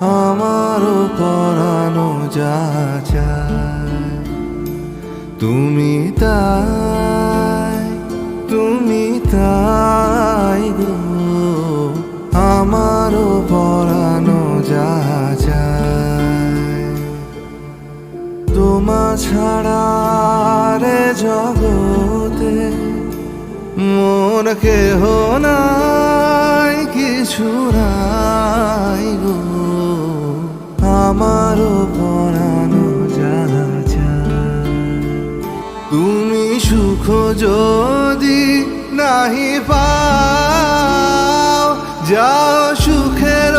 আমারও পরানো যা চায় তুমি তাই গো, আমারও পরানো যা চায়। তোমা ছাড়া রে জগতে মোর কেহ নাই, কিছু নাই গো, আমারও পরানো যা চায়। তুমি সুখ যদি নাহি পাও, যাও সুখের